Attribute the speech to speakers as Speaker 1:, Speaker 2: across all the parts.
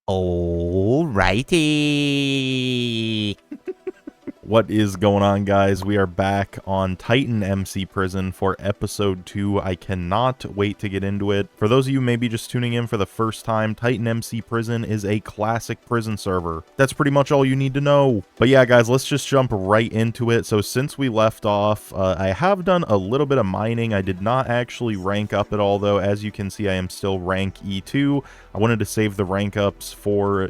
Speaker 1: Alrighty. What is going on, guys? We are back on TitanMC Prison for episode 2. I cannot wait to get into it. For those of you maybe just tuning in for the first time, TitanMC Prison is a classic prison server. That's pretty much all you need to know. But yeah, guys, let's just jump right into it. So since we left off, I have done a little bit of mining. I did not actually rank up at all, though. As you can see, I am still rank E2. I wanted to save the rank ups for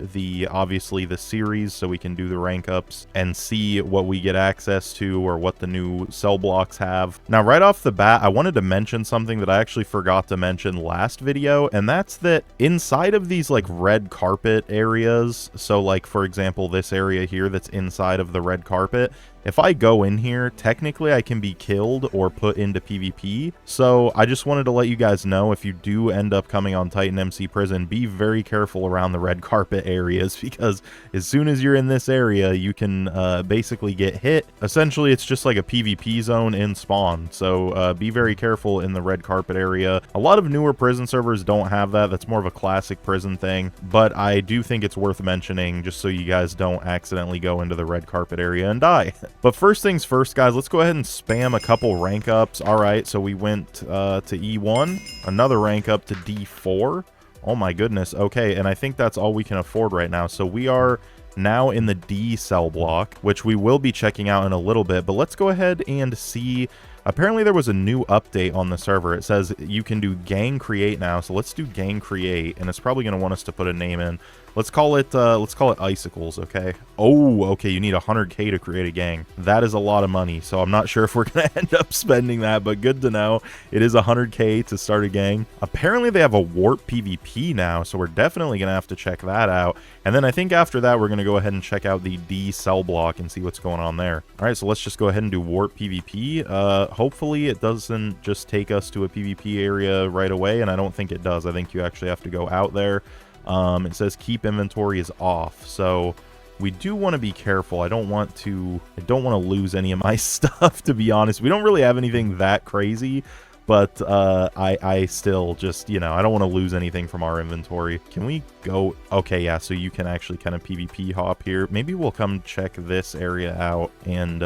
Speaker 1: obviously the series, so we can do the rank ups and see what we get access to or what the new cell blocks have. Now, right off the bat, I wanted to mention something that I actually forgot to mention last video, and that's that inside of these like red carpet areas, so like for example this area here that's inside of the red carpet, if I go in here, technically I can be killed or put into PvP. So I just wanted to let you guys know, if you do end up coming on TitanMC Prison, be very careful around the red carpet areas, because as soon as you're in this area, you can basically get hit. Essentially, it's just like a PvP zone in spawn. So be very careful in the red carpet area. A lot of newer prison servers don't have that. That's more of a classic prison thing. But I do think it's worth mentioning, just so you guys don't accidentally go into the red carpet area and die. But first things first, guys, let's go ahead and spam a couple rank ups. All right, so we went to E1, another rank up to D4. Oh my goodness. Okay, and I think that's all we can afford right now. So we are now in the D cell block, which we will be checking out in a little bit. But let's go ahead and see. Apparently there was a new update on the server. It says you can do gang create now. So let's do gang create, and it's probably going to want us to put a name in. Let's call it Icicles, okay? Oh, okay, you need 100k to create a gang. That is a lot of money, so I'm not sure if we're going to end up spending that, but good to know. It is 100k to start a gang. Apparently they have a warp PvP now, so we're definitely going to have to check that out. And then I think after that, we're going to go ahead and check out the D cell block and see what's going on there. All right, so let's just go ahead and do warp PvP. Hopefully it doesn't just take us to a PvP area right away, and I don't think it does. I think you actually have to go out there. It says keep inventory is off, so we do want to be careful. I don't want to lose any of my stuff, to be honest. We don't really have anything that crazy, but I still just, you know, I don't want to lose anything from our inventory. Can we go? Okay, yeah, so you can actually kind of PvP hop here. Maybe we'll come check this area out and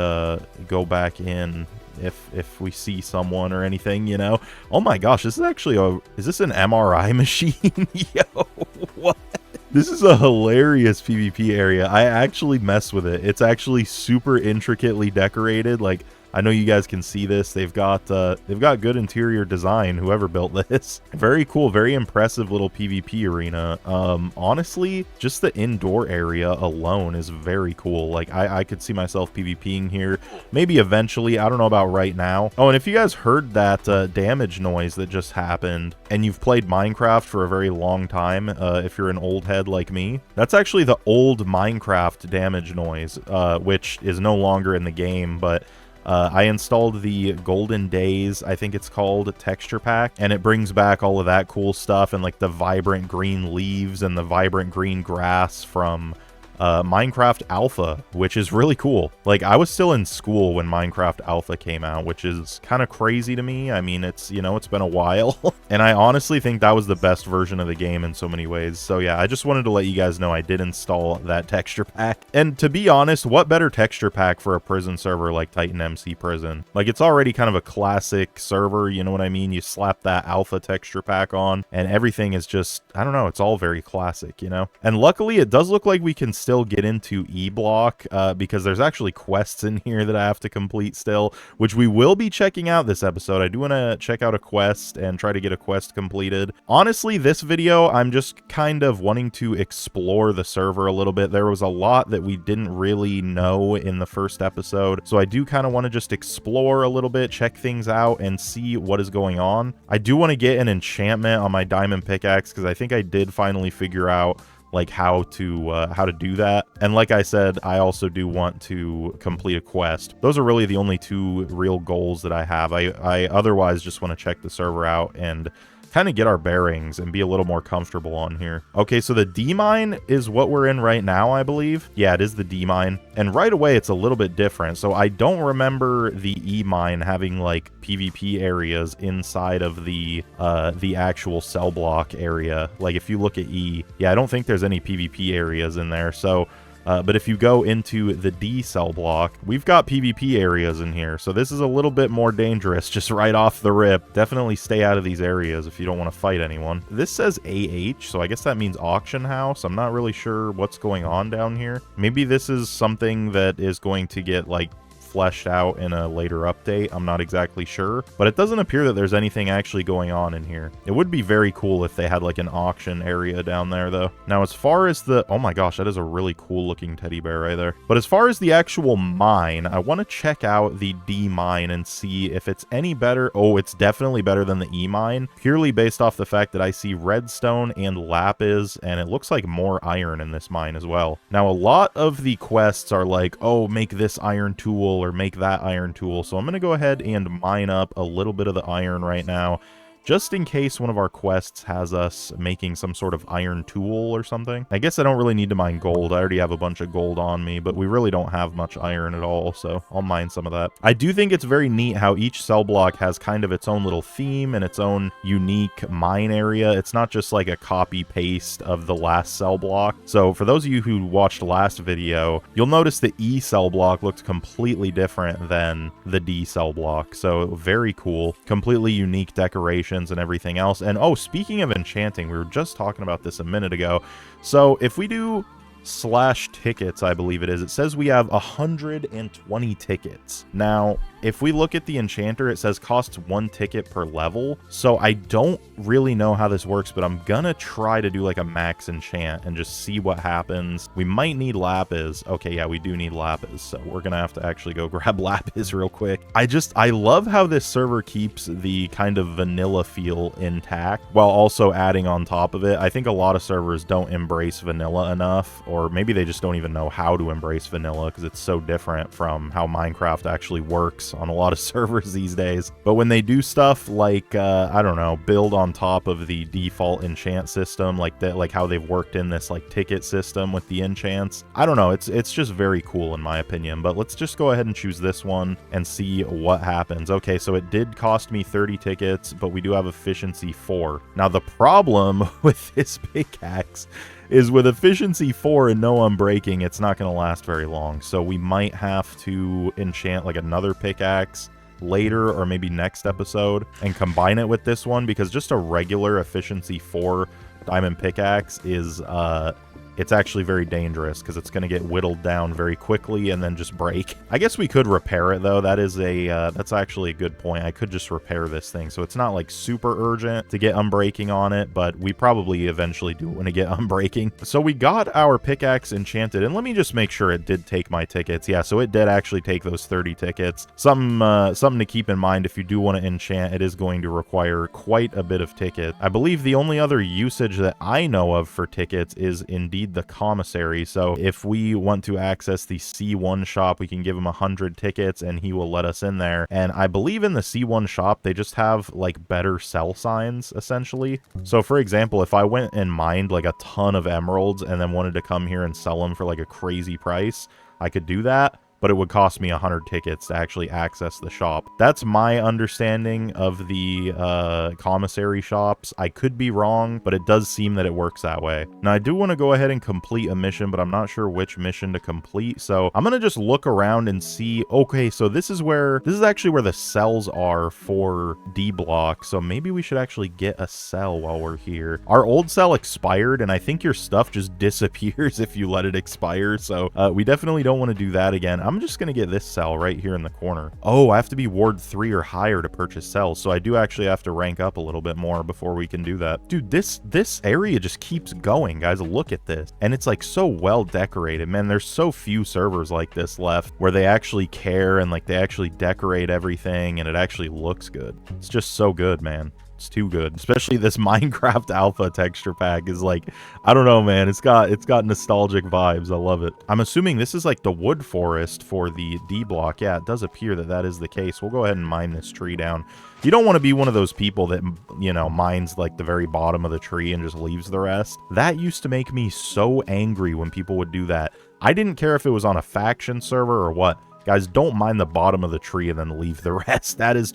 Speaker 1: go back in if we see someone or anything, you know. Oh my gosh, this is actually is this an MRI machine? Yo, what? This is a hilarious PvP area. I actually mess with it. It's actually super intricately decorated. Like, I know you guys can see this. They've got good interior design, whoever built this. Very cool, very impressive little PvP arena. Honestly, just the indoor area alone is very cool. Like, I could see myself PvPing here. Maybe eventually, I don't know about right now. Oh, and if you guys heard that damage noise that just happened, and you've played Minecraft for a very long time, if you're an old head like me, that's actually the old Minecraft damage noise, which is no longer in the game, but I installed the Golden Days, I think it's called, texture pack, and it brings back all of that cool stuff and like the vibrant green leaves and the vibrant green grass from Minecraft Alpha, which is really cool. Like, I was still in school when Minecraft Alpha came out, which is kind of crazy to me. I mean, it's, you know, it's been a while. And I honestly think that was the best version of the game in so many ways. So yeah, I just wanted to let you guys know I did install that texture pack. And to be honest, what better texture pack for a prison server like TitanMC Prison? Like, it's already kind of a classic server, you know what I mean? You slap that Alpha texture pack on and everything is just, I don't know, it's all very classic, you know? And luckily, it does look like we can still get into E block because there's actually quests in here that I have to complete still, which we will be checking out this episode. I do want to check out a quest and try to get a quest completed. Honestly, this video, I'm just kind of wanting to explore the server a little bit. There was a lot that we didn't really know in the first episode, so I do kind of want to just explore a little bit, check things out, and see what is going on. I do want to get an enchantment on my diamond pickaxe because I think I did finally figure out like how to do that. And like I said, I also do want to complete a quest. Those are really the only two real goals that I have. I otherwise just want to check the server out and kind of get our bearings and be a little more comfortable on here. Okay, so the D mine is what we're in right now, I believe. Yeah, it is the D mine. And right away, it's a little bit different. So I don't remember the E mine having like PvP areas inside of the actual cell block area. Like if you look at E, yeah, I don't think there's any PvP areas in there. So but if you go into the D cell block, we've got PvP areas in here. So this is a little bit more dangerous just right off the rip. Definitely stay out of these areas if you don't want to fight anyone. This says AH, so I guess that means auction house. I'm not really sure what's going on down here. Maybe this is something that is going to get like fleshed out in a later update. I'm not exactly sure, but it doesn't appear that there's anything actually going on in here. It would be very cool if they had like an auction area down there though. Now as far as the, oh my gosh, that is a really cool looking teddy bear right there. But as far as the actual mine, I want to check out the D mine and see if it's any better. Oh, it's definitely better than the E mine, purely based off the fact that I see redstone and lapis, and it looks like more iron in this mine as well. Now a lot of the quests are like, oh, make this iron tool or make that iron tool. So I'm going to go ahead and mine up a little bit of the iron right now, just in case one of our quests has us making some sort of iron tool or something. I guess I don't really need to mine gold. I already have a bunch of gold on me, but we really don't have much iron at all, so I'll mine some of that. I do think it's very neat how each cell block has kind of its own little theme and its own unique mine area. It's not just like a copy-paste of the last cell block. So for those of you who watched last video, you'll notice the E cell block looked completely different than the D cell block. So very cool. Completely unique decoration and everything else. And oh, speaking of enchanting, we were just talking about this a minute ago. So if we do /tickets, I believe it says we have 120 tickets. Now, if we look at the enchanter, it says costs 1 ticket per level. So I don't really know how this works, but I'm gonna try to do like a max enchant and just see what happens. We might need lapis. Okay, yeah, we do need lapis. So we're gonna have to actually go grab lapis real quick. I love how this server keeps the kind of vanilla feel intact while also adding on top of it. I think a lot of servers don't embrace vanilla enough, or maybe they just don't even know how to embrace vanilla because it's so different from how Minecraft actually works on a lot of servers these days. But when they do stuff like I don't know, build on top of the default enchant system, like that, like how they've worked in this like ticket system with the enchants, I don't know, it's just very cool in my opinion. But let's just go ahead and choose this one and see what happens. Okay, so it did cost me 30 tickets, but we do have efficiency 4. Now the problem with this pickaxe is with efficiency 4 and no unbreaking, it's not going to last very long. So we might have to enchant like another pickaxe later, or maybe next episode, and combine it with this one, because just a regular efficiency 4 diamond pickaxe is it's actually very dangerous because it's going to get whittled down very quickly and then just break. I guess we could repair it though. That is that's actually a good point. I could just repair this thing, so it's not like super urgent to get unbreaking on it, but we probably eventually do want to get unbreaking. So we got our pickaxe enchanted, and let me just make sure it did take my tickets. Yeah, so it did actually take those 30 tickets. Something to keep in mind, if you do want to enchant, it is going to require quite a bit of ticket. I believe the only other usage that I know of for tickets is indeed the commissary. So if we want to access the C1 shop, we can give him 100 tickets and he will let us in there. And I believe in the C1 shop, they just have like better sell signs essentially. So for example, if I went and mined like a ton of emeralds and then wanted to come here and sell them for like a crazy price, I could do that, but it would cost me 100 tickets to actually access the shop. That's my understanding of the commissary shops. I could be wrong, but it does seem that it works that way. Now, I do want to go ahead and complete a mission, but I'm not sure which mission to complete. So I'm going to just look around and see. Okay, so this is actually where the cells are for D block. So maybe we should actually get a cell while we're here. Our old cell expired, and I think your stuff just disappears if you let it expire. So we definitely don't want to do that again. I'm just going to get this cell right here in the corner. Oh, I have to be ward 3 or higher to purchase cells, so I do actually have to rank up a little bit more before we can do that. Dude, this area just keeps going, guys. Look at this. And it's like so well decorated, man. There's so few servers like this left where they actually care and like they actually decorate everything and it actually looks good. It's just so good, man. It's too good. Especially this Minecraft Alpha texture pack is like, I don't know, man. It's got nostalgic vibes. I love it. I'm assuming this is like the wood forest for the D block. Yeah, it does appear that that is the case. We'll go ahead and mine this tree down. You don't want to be one of those people that, you know, mines like the very bottom of the tree and just leaves the rest. That used to make me so angry when people would do that. I didn't care if it was on a faction server or what. Guys, don't mine the bottom of the tree and then leave the rest. That is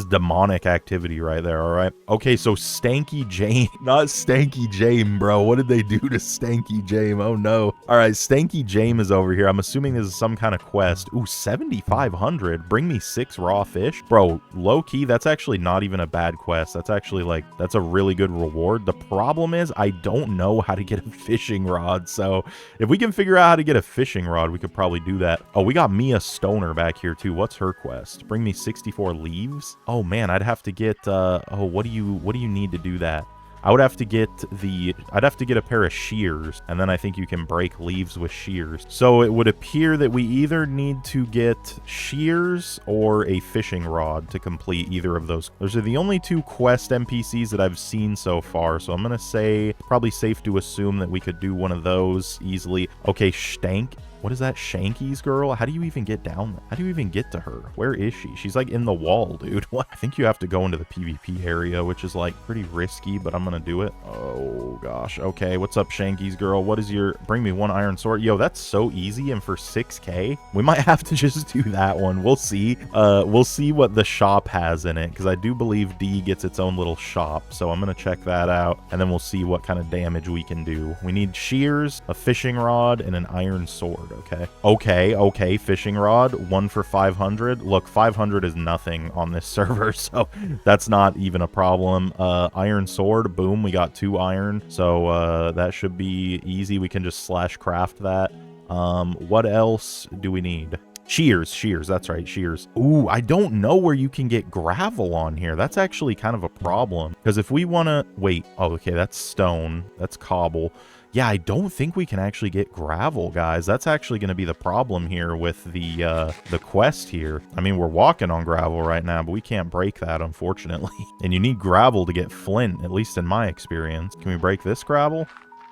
Speaker 1: demonic activity right there, all right? Okay, so Stanky Jane, not Stanky Jame, bro. What did they do to Stanky Jame? Oh, no. All right, Stanky Jame is over here. I'm assuming this is some kind of quest. Ooh, 7,500. Bring me 6 raw fish. Bro, low-key, that's actually not even a bad quest. That's actually, like, that's a really good reward. The problem is I don't know how to get a fishing rod, so if we can figure out how to get a fishing rod, we could probably do that. Oh, we got Mia Stoner back here, too. What's her quest? Bring me 64 leaves. Oh man, I'd have to get oh, what do you need to do that? I'd have to get a pair of shears, and then I think you can break leaves with shears. So it would appear that we either need to get shears or a fishing rod to complete either of those. Those are the only 2 quest NPCs that I've seen so far, so I'm gonna say probably safe to assume that we could do one of those easily. Okay, Stank. What is that, Shanky's girl? How do you even get down there? How do you even get to her? Where is she? She's like in the wall, dude. What? I think you have to go into the PvP area, which is like pretty risky, but I'm gonna do it. Oh gosh. Okay, what's up, Shanky's girl? What is your... Bring me 1 iron sword. Yo, that's so easy, and for 6k, we might have to just do that one. We'll see. We'll see what the shop has in it, because I do believe D gets its own little shop, so I'm gonna check that out, and then we'll see what kind of damage we can do. We need shears, a fishing rod, and an iron sword. Okay, fishing rod, 1 for 500. Look, 500 is nothing on this server, so that's not even a problem. Iron sword, boom, we got 2 iron, so that should be easy. We can just slash craft that. What else do we need? Shears, that's right, shears. Ooh, I don't know where you can get gravel on here. That's actually kind of a problem, because if we want to... Wait, oh, okay, that's stone, that's cobble. Yeah, I don't think we can actually get gravel, guys. That's actually going to be the problem here with the quest here. I mean, we're walking on gravel right now, but we can't break that, unfortunately. And you need gravel to get flint, at least in my experience. Can we break this gravel?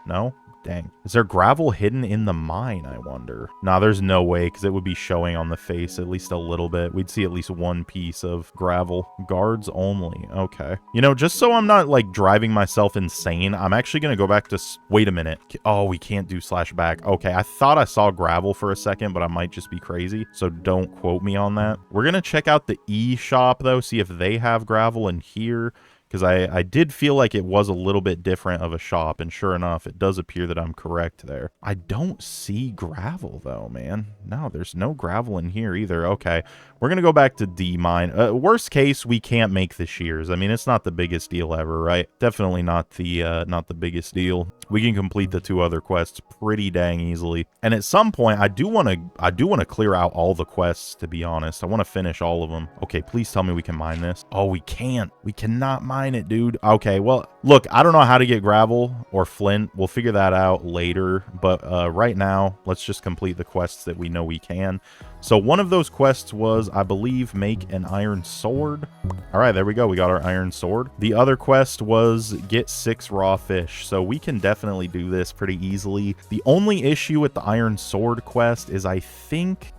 Speaker 1: No? Dang. Is there gravel hidden in the mine, I wonder? Nah, there's no way, because it would be showing on the face at least a little bit. We'd see at least 1 piece of gravel. Guards only. Okay. You know, just so I'm not, like, driving myself insane, I'm actually going to go back to... Wait a minute. Oh, we can't do slash back. Okay, I thought I saw gravel for a second, but I might just be crazy, so don't quote me on that. We're going to check out the E shop, though, see if they have gravel in here. Because I did feel like it was a little bit different of a shop, and sure enough, it does appear that I'm correct there. I don't see gravel, though, man. No, there's no gravel in here either. Okay, we're going to go back to D mine. Worst case, we can't make the shears. I mean, it's not the biggest deal ever, right? Definitely not the biggest deal. We can complete the 2 other quests pretty dang easily. And at some point, I do want to clear out all the quests, to be honest. I want to finish all of them. Okay, please tell me we can mine this. Oh, we can't. We cannot mine it, dude. Okay, well, look, I don't know how to get gravel or flint. We'll figure that out later, but right now, let's just complete the quests that we know we can. So one of those quests was, I believe, make an iron sword. All right, there we go. We got our iron sword. The other quest was get 6 raw fish. So we can definitely do this pretty easily. The only issue with the iron sword quest is I think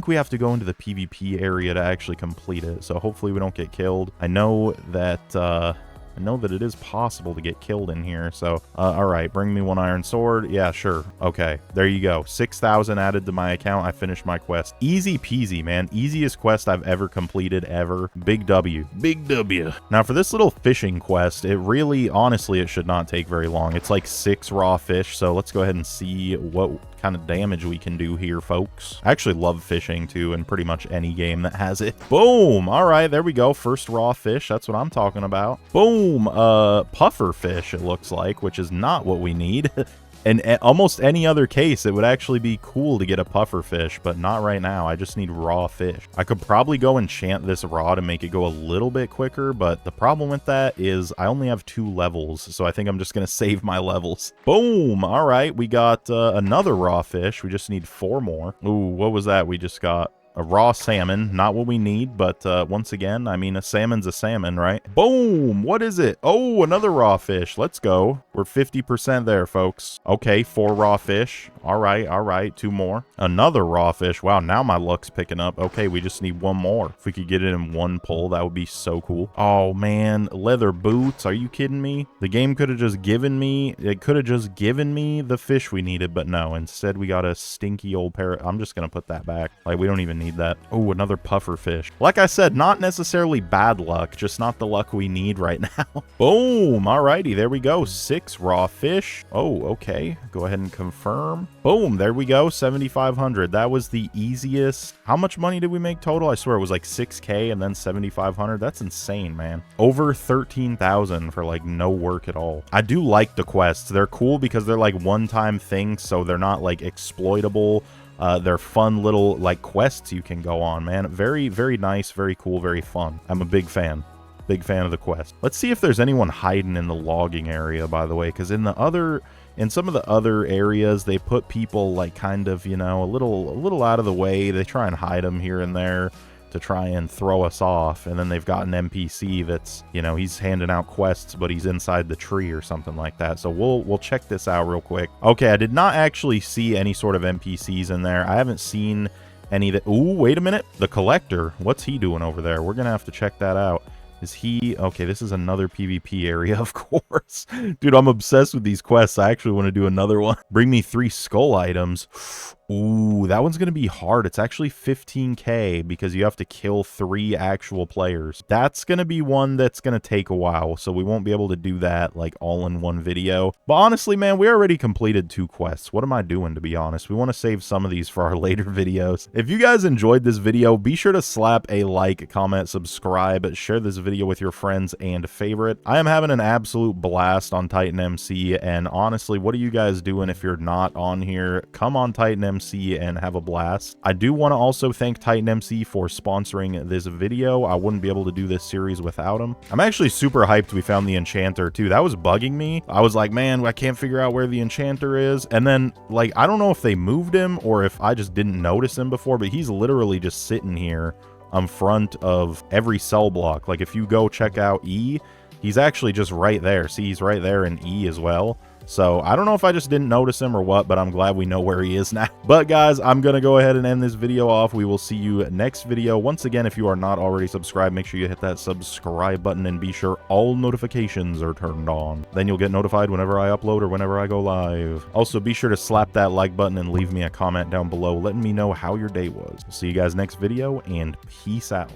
Speaker 1: we have to go into the PvP area to actually complete it. So hopefully we don't get killed. I know that it is possible to get killed in here, so, all right, bring me 1 iron sword. Yeah, sure. Okay, there you go. 6,000 added to my account. I finished my quest. Easy peasy, man. Easiest quest I've ever completed, ever. Big W. Big W. Now, for this little fishing quest, it really, honestly, it should not take very long. It's like 6 raw fish, so let's go ahead and see what kind of damage we can do here, folks. I actually love fishing, too, in pretty much any game that has it. Boom! All right, there we go. First raw fish. That's what I'm talking about. Boom! Puffer fish, it looks like, which is not what we need. In almost any other case, it would actually be cool to get a puffer fish, but not right now. I just need raw fish. I could probably go enchant this rod and make it go a little bit quicker, but the problem with that is I only have 2 levels, so I think I'm just going to save my levels. Boom! All right, we got another raw fish. We just need 4 more. Ooh, what was that we just got? A raw salmon, not what we need, but once again, I mean, a salmon's a salmon, right? Boom! What is it? Oh, another raw fish. Let's go. We're 50% there, folks. Okay, 4 raw fish. All right, 2 more. Another raw fish. Wow, now my luck's picking up. Okay, we just need 1 more. If we could get it in 1 pull, that would be so cool. Oh, man, leather boots. Are you kidding me? The game could have just given me, the fish we needed, but no. Instead, we got a stinky old parrot. I'm just going to put that back. Like, we don't even need that. Oh, another puffer fish. Like I said, not necessarily bad luck, just not the luck we need right now. Boom. Alrighty, there we go. 6 raw fish. Oh, okay. Go ahead and confirm. Boom. There we go. 7,500. That was the easiest. How much money did we make total? I swear it was like 6K and then 7,500. That's insane, man. Over 13,000 for like no work at all. I do like the quests. They're cool because they're like one-time things, so they're not like exploitable. They're fun little like quests you can go on, man. Very, very nice, very cool, very fun. I'm a big fan. Big fan of the quest. Let's see if there's anyone hiding in the logging area, by the way, because in some of the other areas, they put people like kind of, you know, a little out of the way. They try and hide them here and there to try and throw us off, and then they've got an NPC that's, you know, he's handing out quests, but he's inside the tree or something like that. So we'll check this out real quick. Okay, I did not actually see any sort of NPCs in there. I haven't seen any that... Ooh, wait a minute. The collector. What's he doing over there? We're gonna have to check that out. Is he... Okay, this is another PvP area, of course. Dude, I'm obsessed with these quests. I actually want to do another one. Bring me 3 skull items. Ooh, that one's going to be hard. It's actually 15K because you have to kill 3 actual players. That's going to be one that's going to take a while, so we won't be able to do that like all in one video. But honestly, man, we already completed 2 quests. What am I doing, to be honest? We want to save some of these for our later videos. If you guys enjoyed this video, be sure to slap a like, comment, subscribe, share this video with your friends and favorite. I am having an absolute blast on TitanMC, and honestly, what are you guys doing if you're not on here? Come on TitanMC and have a blast. I do want to also thank TitanMC for sponsoring this video. I wouldn't be able to do this series without him. I'm actually super hyped we found the enchanter too. That was bugging me. I was like, man, I can't figure out where the enchanter is. And then, like, I don't know if they moved him or if I just didn't notice him before, but he's literally just sitting here in front of every cell block. Like, if you go check out E, he's actually just right there. See, he's right there in E as well. So I don't know if I just didn't notice him or what, but I'm glad we know where he is now. But guys, I'm going to go ahead and end this video off. We will see you next video. Once again, if you are not already subscribed, make sure you hit that subscribe button and be sure all notifications are turned on. Then you'll get notified whenever I upload or whenever I go live. Also, be sure to slap that like button and leave me a comment down below letting me know how your day was. See you guys next video, and peace out.